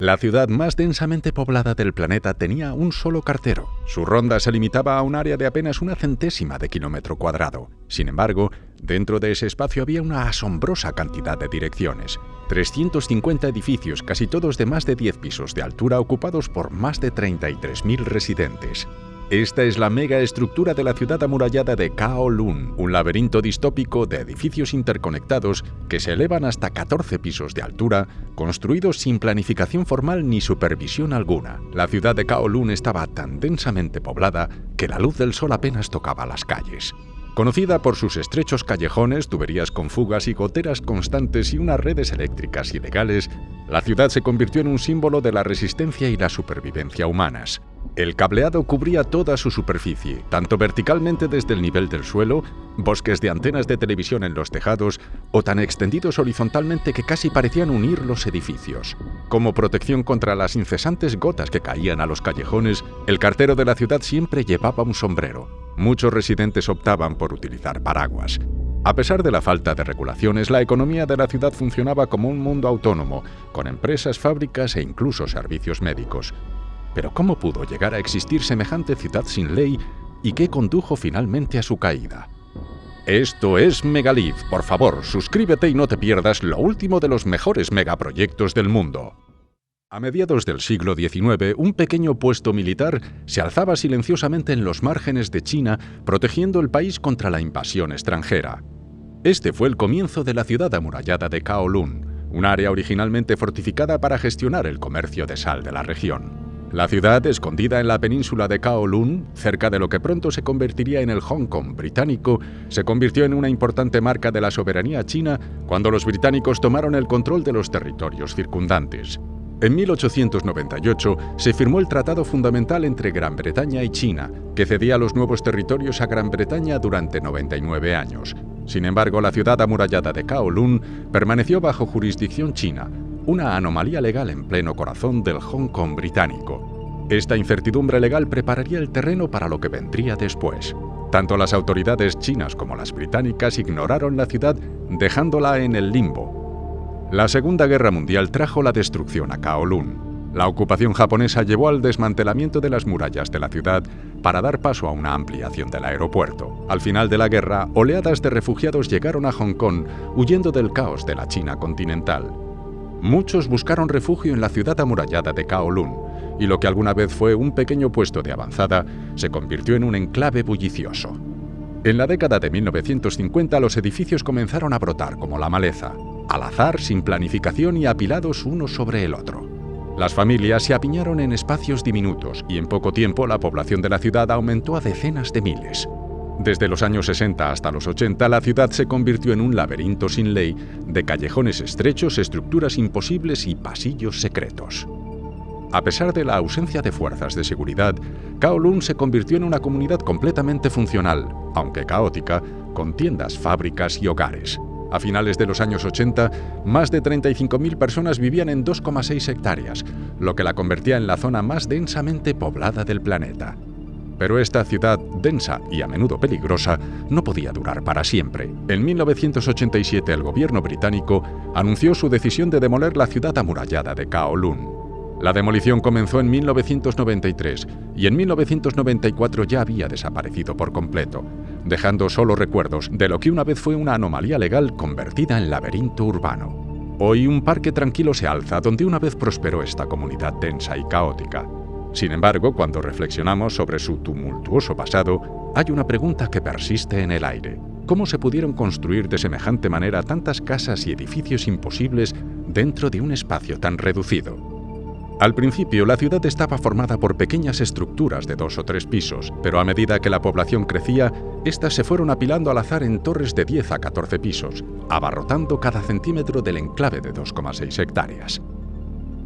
La ciudad más densamente poblada del planeta tenía un solo cartero. Su ronda se limitaba a un área de apenas una centésima de kilómetro cuadrado. Sin embargo, dentro de ese espacio había una asombrosa cantidad de direcciones. 350 edificios, casi todos de más de 10 pisos de altura, ocupados por más de 33.000 residentes. Esta es la megaestructura de la ciudad amurallada de Kowloon, un laberinto distópico de edificios interconectados que se elevan hasta 14 pisos de altura, construidos sin planificación formal ni supervisión alguna. La ciudad de Kowloon estaba tan densamente poblada que la luz del sol apenas tocaba las calles. Conocida por sus estrechos callejones, tuberías con fugas y goteras constantes y unas redes eléctricas ilegales, la ciudad se convirtió en un símbolo de la resistencia y la supervivencia humanas. El cableado cubría toda su superficie, tanto verticalmente desde el nivel del suelo, bosques de antenas de televisión en los tejados, o tan extendidos horizontalmente que casi parecían unir los edificios. Como protección contra las incesantes gotas que caían a los callejones, el cartero de la ciudad siempre llevaba un sombrero. Muchos residentes optaban por utilizar paraguas. A pesar de la falta de regulaciones, la economía de la ciudad funcionaba como un mundo autónomo, con empresas, fábricas e incluso servicios médicos. Pero ¿cómo pudo llegar a existir semejante ciudad sin ley y qué condujo finalmente a su caída? Esto es Megalith. Por favor, suscríbete y no te pierdas lo último de los mejores megaproyectos del mundo. A mediados del siglo XIX, un pequeño puesto militar se alzaba silenciosamente en los márgenes de China, protegiendo el país contra la invasión extranjera. Este fue el comienzo de la ciudad amurallada de Kowloon, un área originalmente fortificada para gestionar el comercio de sal de la región. La ciudad, escondida en la península de Kowloon, cerca de lo que pronto se convertiría en el Hong Kong británico, se convirtió en una importante marca de la soberanía china cuando los británicos tomaron el control de los territorios circundantes. En 1898 se firmó el Tratado Fundamental entre Gran Bretaña y China, que cedía los nuevos territorios a Gran Bretaña durante 99 años. Sin embargo, la ciudad amurallada de Kowloon permaneció bajo jurisdicción china, una anomalía legal en pleno corazón del Hong Kong británico. Esta incertidumbre legal prepararía el terreno para lo que vendría después. Tanto las autoridades chinas como las británicas ignoraron la ciudad, dejándola en el limbo. La Segunda Guerra Mundial trajo la destrucción a Kowloon. La ocupación japonesa llevó al desmantelamiento de las murallas de la ciudad para dar paso a una ampliación del aeropuerto. Al final de la guerra, oleadas de refugiados llegaron a Hong Kong, huyendo del caos de la China continental. Muchos buscaron refugio en la ciudad amurallada de Kowloon, y lo que alguna vez fue un pequeño puesto de avanzada se convirtió en un enclave bullicioso. En la década de 1950 los edificios comenzaron a brotar como la maleza, al azar, sin planificación y apilados uno sobre el otro. Las familias se apiñaron en espacios diminutos y en poco tiempo la población de la ciudad aumentó a decenas de miles. Desde los años 60 hasta los 80, la ciudad se convirtió en un laberinto sin ley de callejones estrechos, estructuras imposibles y pasillos secretos. A pesar de la ausencia de fuerzas de seguridad, Kowloon se convirtió en una comunidad completamente funcional, aunque caótica, con tiendas, fábricas y hogares. A finales de los años 80, más de 35.000 personas vivían en 2,6 hectáreas, lo que la convertía en la zona más densamente poblada del planeta. Pero esta ciudad densa y a menudo peligrosa no podía durar para siempre. En 1987 el gobierno británico anunció su decisión de demoler la ciudad amurallada de Kowloon. La demolición comenzó en 1993 y en 1994 ya había desaparecido por completo, dejando solo recuerdos de lo que una vez fue una anomalía legal convertida en laberinto urbano. Hoy un parque tranquilo se alza donde una vez prosperó esta comunidad densa y caótica. Sin embargo, cuando reflexionamos sobre su tumultuoso pasado, hay una pregunta que persiste en el aire. ¿Cómo se pudieron construir de semejante manera tantas casas y edificios imposibles dentro de un espacio tan reducido? Al principio, la ciudad estaba formada por pequeñas estructuras de 2 o 3 pisos, pero a medida que la población crecía, éstas se fueron apilando al azar en torres de 10 a 14 pisos, abarrotando cada centímetro del enclave de 2,6 hectáreas.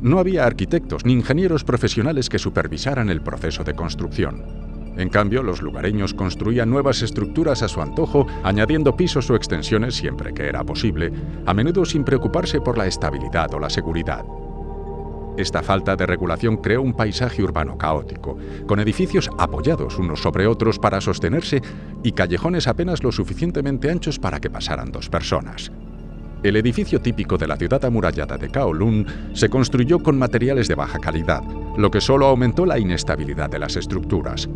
No había arquitectos ni ingenieros profesionales que supervisaran el proceso de construcción. En cambio, los lugareños construían nuevas estructuras a su antojo, añadiendo pisos o extensiones siempre que era posible, a menudo sin preocuparse por la estabilidad o la seguridad. Esta falta de regulación creó un paisaje urbano caótico, con edificios apoyados unos sobre otros para sostenerse y callejones apenas lo suficientemente anchos para que pasaran 2 personas. El edificio típico de la ciudad amurallada de Kowloon se construyó con materiales de baja calidad, lo que solo aumentó la inestabilidad de las estructuras.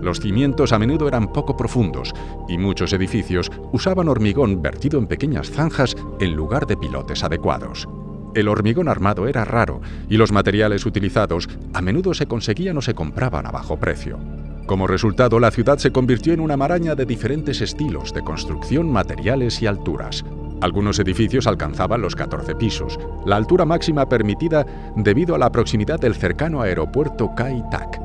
Los cimientos a menudo eran poco profundos y muchos edificios usaban hormigón vertido en pequeñas zanjas en lugar de pilotes adecuados. El hormigón armado era raro y los materiales utilizados a menudo se conseguían o se compraban a bajo precio. Como resultado, la ciudad se convirtió en una maraña de diferentes estilos de construcción, materiales y alturas. Algunos edificios alcanzaban los 14 pisos, la altura máxima permitida debido a la proximidad del cercano aeropuerto Kai Tak.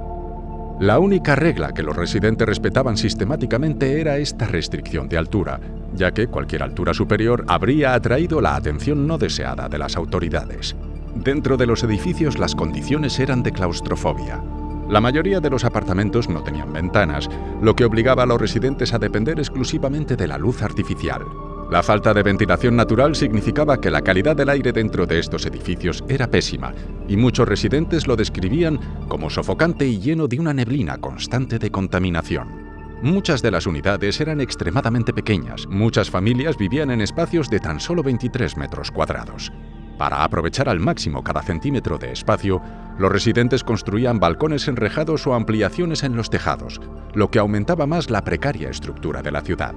La única regla que los residentes respetaban sistemáticamente era esta restricción de altura, ya que cualquier altura superior habría atraído la atención no deseada de las autoridades. Dentro de los edificios las condiciones eran de claustrofobia. La mayoría de los apartamentos no tenían ventanas, lo que obligaba a los residentes a depender exclusivamente de la luz artificial. La falta de ventilación natural significaba que la calidad del aire dentro de estos edificios era pésima, y muchos residentes lo describían como sofocante y lleno de una neblina constante de contaminación. Muchas de las unidades eran extremadamente pequeñas, muchas familias vivían en espacios de tan solo 23 metros cuadrados. Para aprovechar al máximo cada centímetro de espacio, los residentes construían balcones enrejados o ampliaciones en los tejados, lo que aumentaba más la precaria estructura de la ciudad.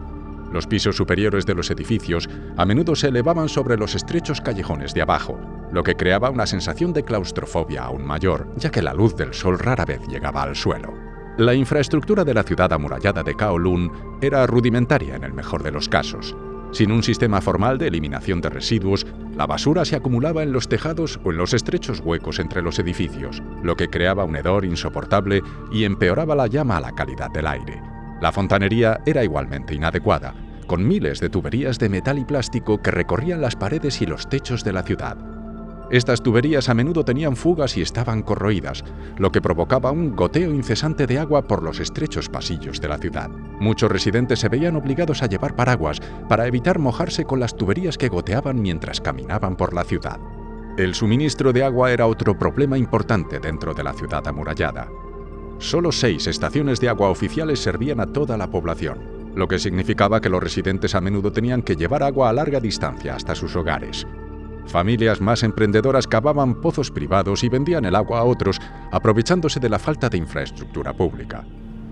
Los pisos superiores de los edificios a menudo se elevaban sobre los estrechos callejones de abajo, lo que creaba una sensación de claustrofobia aún mayor, ya que la luz del sol rara vez llegaba al suelo. La infraestructura de la ciudad amurallada de Kowloon era rudimentaria en el mejor de los casos. Sin un sistema formal de eliminación de residuos, la basura se acumulaba en los tejados o en los estrechos huecos entre los edificios, lo que creaba un hedor insoportable y empeoraba la calidad del aire. La fontanería era igualmente inadecuada, con miles de tuberías de metal y plástico que recorrían las paredes y los techos de la ciudad. Estas tuberías a menudo tenían fugas y estaban corroídas, lo que provocaba un goteo incesante de agua por los estrechos pasillos de la ciudad. Muchos residentes se veían obligados a llevar paraguas para evitar mojarse con las tuberías que goteaban mientras caminaban por la ciudad. El suministro de agua era otro problema importante dentro de la ciudad amurallada. Solo 6 estaciones de agua oficiales servían a toda la población, lo que significaba que los residentes a menudo tenían que llevar agua a larga distancia hasta sus hogares. Familias más emprendedoras cavaban pozos privados y vendían el agua a otros, aprovechándose de la falta de infraestructura pública.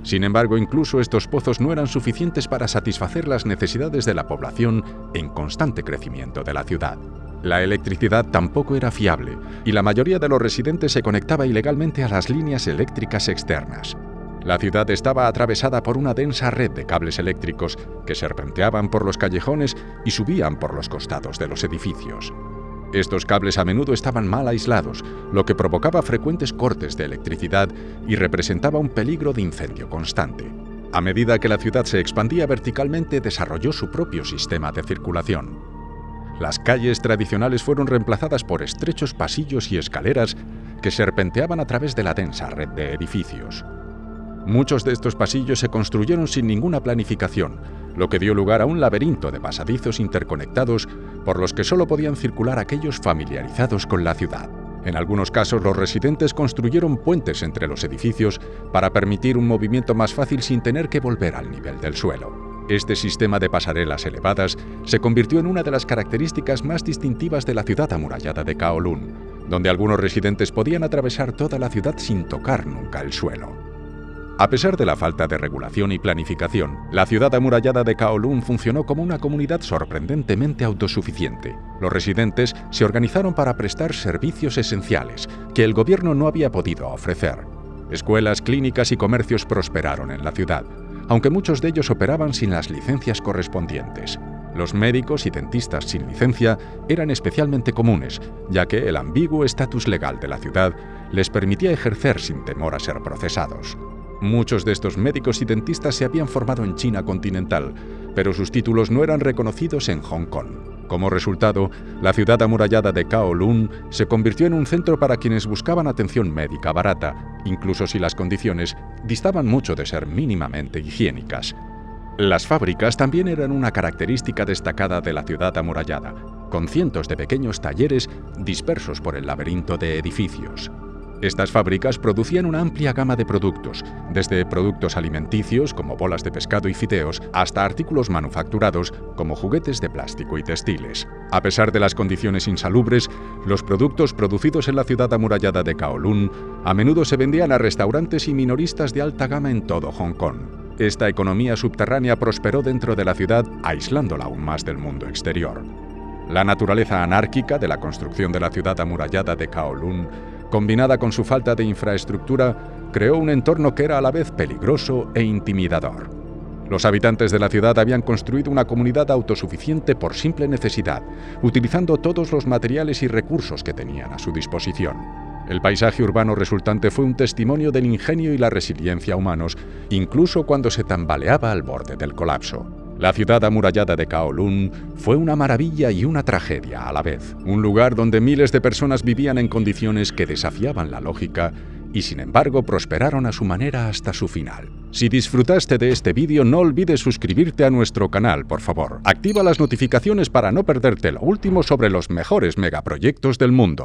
Sin embargo, incluso estos pozos no eran suficientes para satisfacer las necesidades de la población en constante crecimiento de la ciudad. La electricidad tampoco era fiable, y la mayoría de los residentes se conectaba ilegalmente a las líneas eléctricas externas. La ciudad estaba atravesada por una densa red de cables eléctricos que serpenteaban por los callejones y subían por los costados de los edificios. Estos cables a menudo estaban mal aislados, lo que provocaba frecuentes cortes de electricidad y representaba un peligro de incendio constante. A medida que la ciudad se expandía verticalmente, desarrolló su propio sistema de circulación. Las calles tradicionales fueron reemplazadas por estrechos pasillos y escaleras que serpenteaban a través de la densa red de edificios. Muchos de estos pasillos se construyeron sin ninguna planificación, lo que dio lugar a un laberinto de pasadizos interconectados por los que solo podían circular aquellos familiarizados con la ciudad. En algunos casos, los residentes construyeron puentes entre los edificios para permitir un movimiento más fácil sin tener que volver al nivel del suelo. Este sistema de pasarelas elevadas se convirtió en una de las características más distintivas de la ciudad amurallada de Kowloon, donde algunos residentes podían atravesar toda la ciudad sin tocar nunca el suelo. A pesar de la falta de regulación y planificación, la ciudad amurallada de Kowloon funcionó como una comunidad sorprendentemente autosuficiente. Los residentes se organizaron para prestar servicios esenciales que el gobierno no había podido ofrecer. Escuelas, clínicas y comercios prosperaron en la ciudad, aunque muchos de ellos operaban sin las licencias correspondientes. Los médicos y dentistas sin licencia eran especialmente comunes, ya que el ambiguo estatus legal de la ciudad les permitía ejercer sin temor a ser procesados. Muchos de estos médicos y dentistas se habían formado en China continental, pero sus títulos no eran reconocidos en Hong Kong. Como resultado, la ciudad amurallada de Kowloon se convirtió en un centro para quienes buscaban atención médica barata, incluso si las condiciones distaban mucho de ser mínimamente higiénicas. Las fábricas también eran una característica destacada de la ciudad amurallada, con cientos de pequeños talleres dispersos por el laberinto de edificios. Estas fábricas producían una amplia gama de productos, desde productos alimenticios como bolas de pescado y fideos, hasta artículos manufacturados como juguetes de plástico y textiles. A pesar de las condiciones insalubres, los productos producidos en la ciudad amurallada de Kowloon a menudo se vendían a restaurantes y minoristas de alta gama en todo Hong Kong. Esta economía subterránea prosperó dentro de la ciudad, aislándola aún más del mundo exterior. La naturaleza anárquica de la construcción de la ciudad amurallada de Kowloon, combinada con su falta de infraestructura, creó un entorno que era a la vez peligroso e intimidador. Los habitantes de la ciudad habían construido una comunidad autosuficiente por simple necesidad, utilizando todos los materiales y recursos que tenían a su disposición. El paisaje urbano resultante fue un testimonio del ingenio y la resiliencia humanos, incluso cuando se tambaleaba al borde del colapso. La ciudad amurallada de Kowloon fue una maravilla y una tragedia a la vez. Un lugar donde miles de personas vivían en condiciones que desafiaban la lógica y sin embargo prosperaron a su manera hasta su final. Si disfrutaste de este vídeo, no olvides suscribirte a nuestro canal, por favor. Activa las notificaciones para no perderte lo último sobre los mejores megaproyectos del mundo.